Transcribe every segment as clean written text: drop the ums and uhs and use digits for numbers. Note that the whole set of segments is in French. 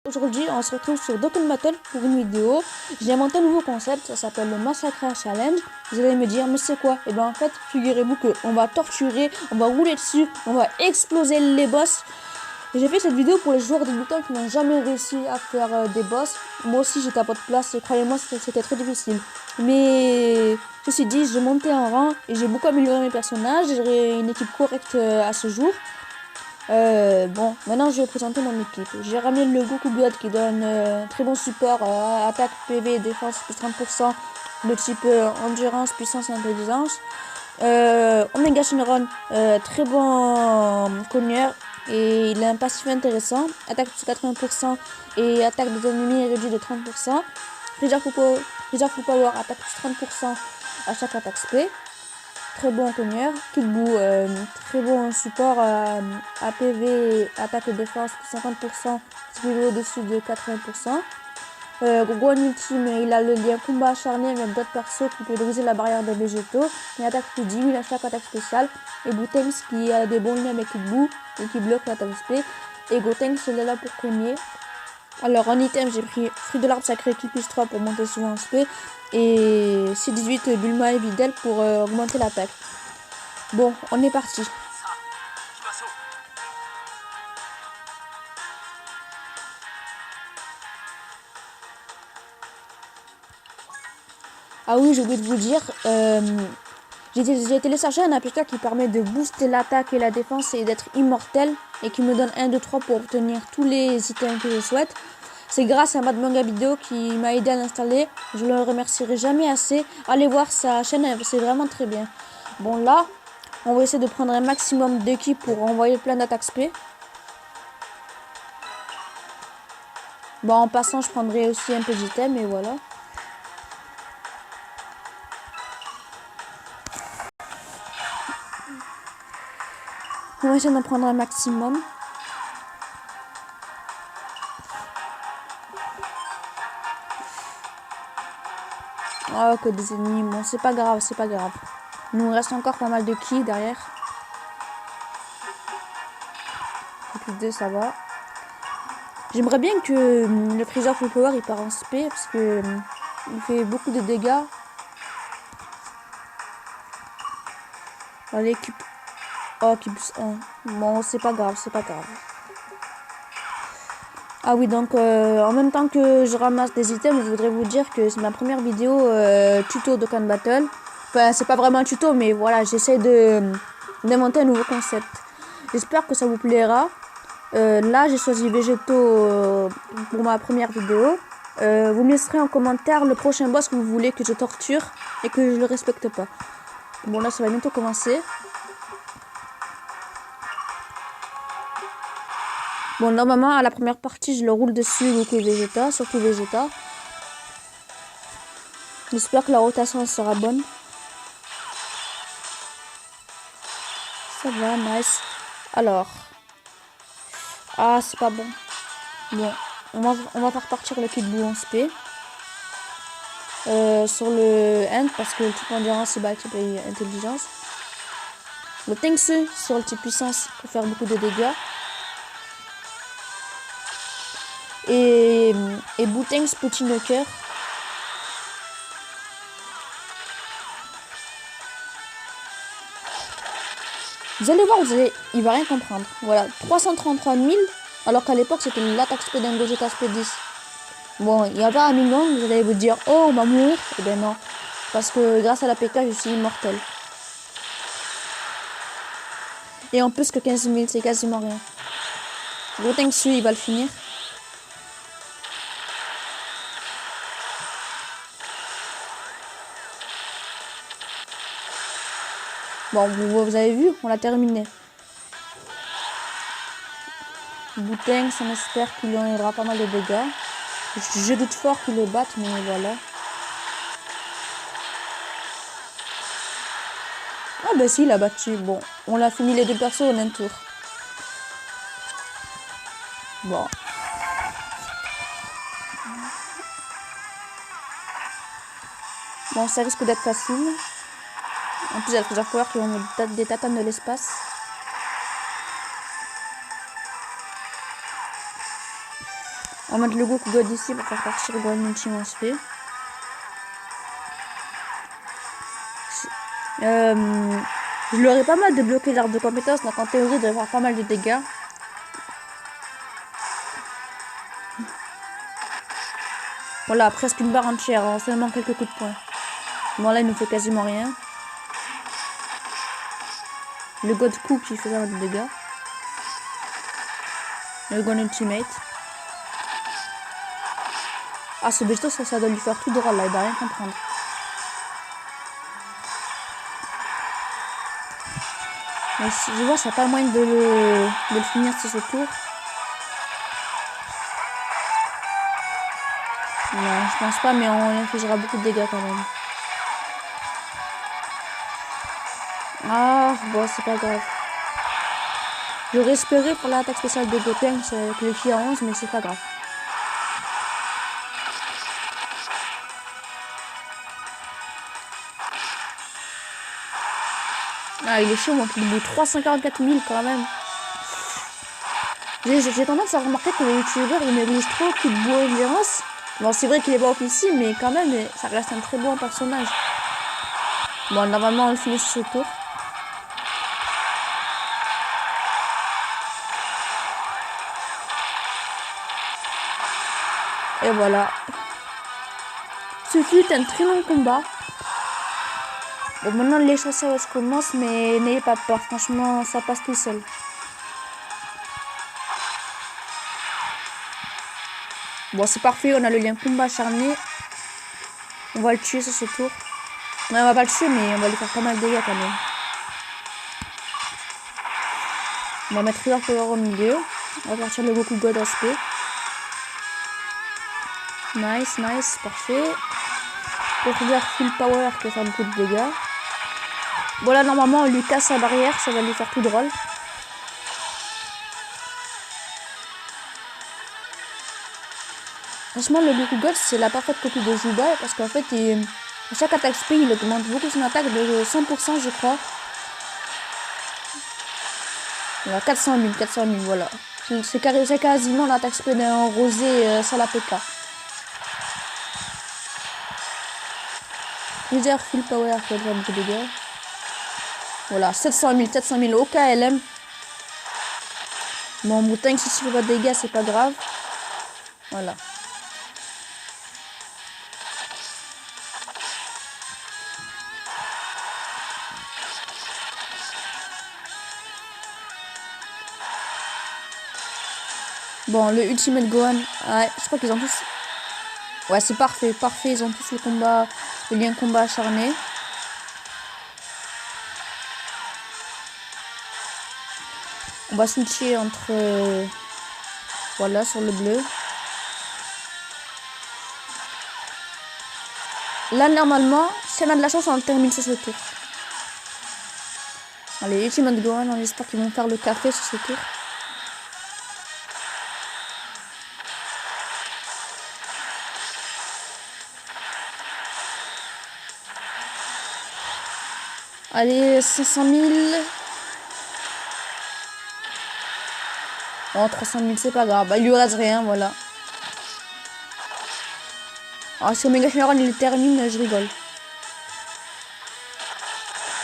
Aujourd'hui, on se retrouve sur Dokkan Battle pour une vidéo. J'ai inventé un nouveau concept, ça s'appelle le Massacre Challenge. Vous allez me dire, mais c'est quoi? Et ben en fait, figurez-vous qu'on va torturer, on va rouler dessus, on va exploser les boss. J'ai fait cette vidéo pour les joueurs débutants qui n'ont jamais réussi à faire des boss. Moi aussi, j'étais à pas de place et croyez-moi, c'était très difficile. Mais ceci dit, j'ai monté en rang et j'ai beaucoup amélioré mes personnages. J'ai une équipe correcte à ce jour. Bon, maintenant je vais présenter mon équipe. J'ai ramené le Goku God qui donne très bon support, attaque, PV, défense plus 30%, de type endurance, puissance et intelligence. Omega Shenron, très bon cogneur et il a un passif intéressant, attaque plus 80% et attaque des ennemis réduit de 30%. Freezer Full Power, attaque plus 30% à chaque attaque spé. Très bon cogneur. Kid Buu, très bon support APV, attaque et défense, 50%, niveau au-dessus de 80%. Gogon Ultime, il a le lien combat acharné avec d'autres persos qui peut briser la barrière des végétaux. Il attaque plus 10 000 à chaque attaque spéciale. Et Boutengs qui a des bons liens avec Kid Buu et qui bloque l'attaque spé. Et Gotenks, il est là pour cogner. Alors en item, j'ai pris fruit de l'arbre sacré qui plus 3 pour monter souvent en SP et C18 Bulma et Videl pour augmenter l'attaque. Bon, on est parti. Ah oui, j'ai oublié de vous dire, j'ai téléchargé un APK qui permet de booster l'attaque et la défense et d'être immortel et qui me donne 1, 2, 3 pour obtenir tous les items que je souhaite. C'est grâce à Mad Manga Video qui m'a aidé à l'installer. Je le remercierai jamais assez. Allez voir sa chaîne, c'est vraiment très bien. Bon là, on va essayer de prendre un maximum d'équipes pour envoyer plein d'attaques spé. Bon, en passant, je prendrai aussi un peu d'items et voilà. On va essayer d'en prendre un maximum. Oh, que des ennemis. Bon, c'est pas grave, c'est pas grave. Il nous reste encore pas mal de ki derrière. Et plus 2, ça va. J'aimerais bien que le Freezer Full Power il part en SP parce que il fait beaucoup de dégâts. L'équipe. Oh, qui plus 1. Bon, c'est pas grave, c'est pas grave. Ah oui, donc en même temps que je ramasse des items, je voudrais vous dire que c'est ma première vidéo tuto Dokkan Battle. Enfin, c'est pas vraiment un tuto, mais voilà, j'essaie d'inventer un nouveau concept. J'espère que ça vous plaira. Là, j'ai choisi végétaux pour ma première vidéo. Vous me laisserez en commentaire le prochain boss que vous voulez que je torture et que je le respecte pas. Bon, là, ça va bientôt commencer. Bon, normalement, à la première partie, je le roule dessus, Goku et Vegeta, surtout Vegeta. J'espère que la rotation sera bonne. Ça va, nice. Alors. Ah, c'est pas bon. Bon, on va faire partir le Kid Buu en SP. Sur le end, parce que le type endurance, c'est le type intelligence. Le Tengsu sur le type puissance pour faire beaucoup de dégâts. Et Boutengs petit knocker. Vous allez voir, il va rien comprendre. Voilà, 333 000, alors qu'à l'époque c'était l'attaque SP d'un Gogeta SP 10. Bon, il y a pas un million, vous allez vous dire, oh, on va mourir. Eh ben non, parce que grâce à la PK, je suis immortel. Et en plus que 15 000, c'est quasiment rien. Boutengs, il va le finir. Bon, vous avez vu, on l'a terminé. Boutengs, on espère qu'il lui en aura pas mal de dégâts. Je doute fort qu'il le batte, mais voilà. Ah ben si, il a battu. Bon, on a fini les deux persos en un tour. Bon. Bon, ça risque d'être facile. En plus, il y a le Freezer Power qui va mettre des tatanes de l'espace. On va mettre le Goku God ici pour faire partir Gohan Ultime SP. Je leur ai pas mal débloqué l'arbre de compétence, donc en théorie il devrait avoir pas mal de dégâts. Voilà, presque une barre entière, hein, seulement quelques coups de poing. Bon là il nous fait quasiment rien. Le God Coup qui fait pas mal de dégâts. Le Gohan Ultimate. Ah ce Vegito ça doit lui faire tout droit là, il va rien comprendre. Mais si je vois ça n'a pas moyen de le finir sur ce tour. Non, je pense pas, mais on infligera beaucoup de dégâts quand même. Ah, bon, c'est pas grave. J'aurais espéré pour l'attaque spéciale de Goten avec le ki à 11, mais c'est pas grave. Ah, il est chaud, mon kill bout. 344 000 quand même. J'ai tendance à remarquer que les youtubeurs ils négligent trop Kid Buu Endurance. Bon, c'est vrai qu'il est pas officiel, mais quand même, ça reste un très bon personnage. Bon, normalement, on le finit sur ce tour. Et voilà. Ce fut un très long combat. Bon, maintenant, les chasseurs commencent, mais n'ayez pas peur. Franchement, ça passe tout seul. Bon, c'est parfait. On a le lien combat acharné. On va le tuer sur ce tour. Non, on va pas le tuer, mais on va lui faire pas mal de dégâts quand même. On va mettre River Power au milieu. On va partir le Goku God SP. Nice, nice, parfait. Le River Full Power qui va faire beaucoup de dégâts. Bon, là, normalement, on lui casse sa barrière. Ça va lui faire tout drôle. Franchement, le Goku God, c'est la parfaite copie de Juba. Parce qu'en fait, à chaque attaque SP, il augmente beaucoup son attaque de 100%, je crois. Voilà, 400 000, voilà. C'est quasiment l'attaque SP d'un rosé sans la PK. Plusieurs full power qui va faire beaucoup de dégâts. Voilà, 700 000 au KLM. Bon, Moutank, si tu fais pas de dégâts, c'est pas grave. Voilà. Bon, le Ultimate Gohan, ouais, je crois qu'ils ont tous... Ouais, c'est parfait, parfait, ils ont tous le lien combat acharné. On va switcher entre... voilà, sur le bleu. Là, normalement, si on a de la chance, on termine sur ce tour. Allez, Ultimate Gohan, on espère qu'ils vont faire le café sur ce tour. Allez, 500 000. Oh, 300 000, c'est pas grave. Bah, il lui reste rien, voilà. Ah, si Omega Shenron il termine, je rigole.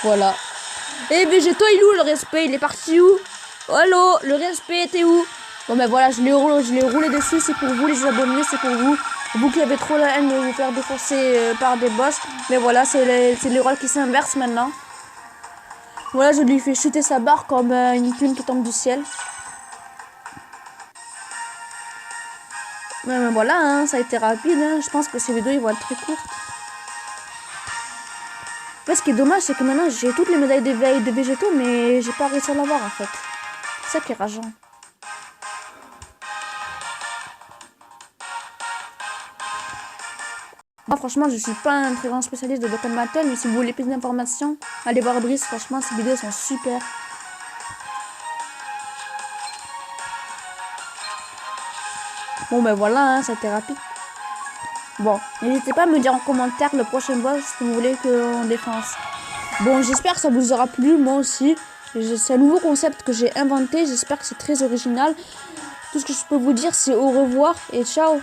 Voilà. Et Végéto, il est où le respect? Il est parti où? Allô, le respect, t'es où? Bon, ben voilà, je l'ai roulé dessus. C'est pour vous, les abonnés, c'est pour vous. Vous qui avez trop la haine de vous faire défoncer par des boss. Mais voilà, c'est les rôles qui s'inversent maintenant. Voilà, je lui fais chuter sa barre comme une plume qui tombe du ciel. Mais voilà, hein, ça a été rapide. Hein. Je pense que ces vidéos ils vont être très courtes. Mais ce qui est dommage, c'est que maintenant j'ai toutes les médailles d'éveil de Végéto, mais j'ai pas réussi à l'avoir en fait. C'est ça qui est rageant. Moi, franchement, je suis pas un très grand spécialiste de Dokkan Battle, mais si vous voulez plus d'informations, allez voir Brice. Franchement, ces vidéos sont super. Bon, ben voilà, hein, ça a été rapide. Bon, n'hésitez pas à me dire en commentaire le prochain boss que vous voulez qu'on défense. Bon, j'espère que ça vous aura plu, moi aussi. C'est un nouveau concept que j'ai inventé, j'espère que c'est très original. Tout ce que je peux vous dire, c'est au revoir et ciao.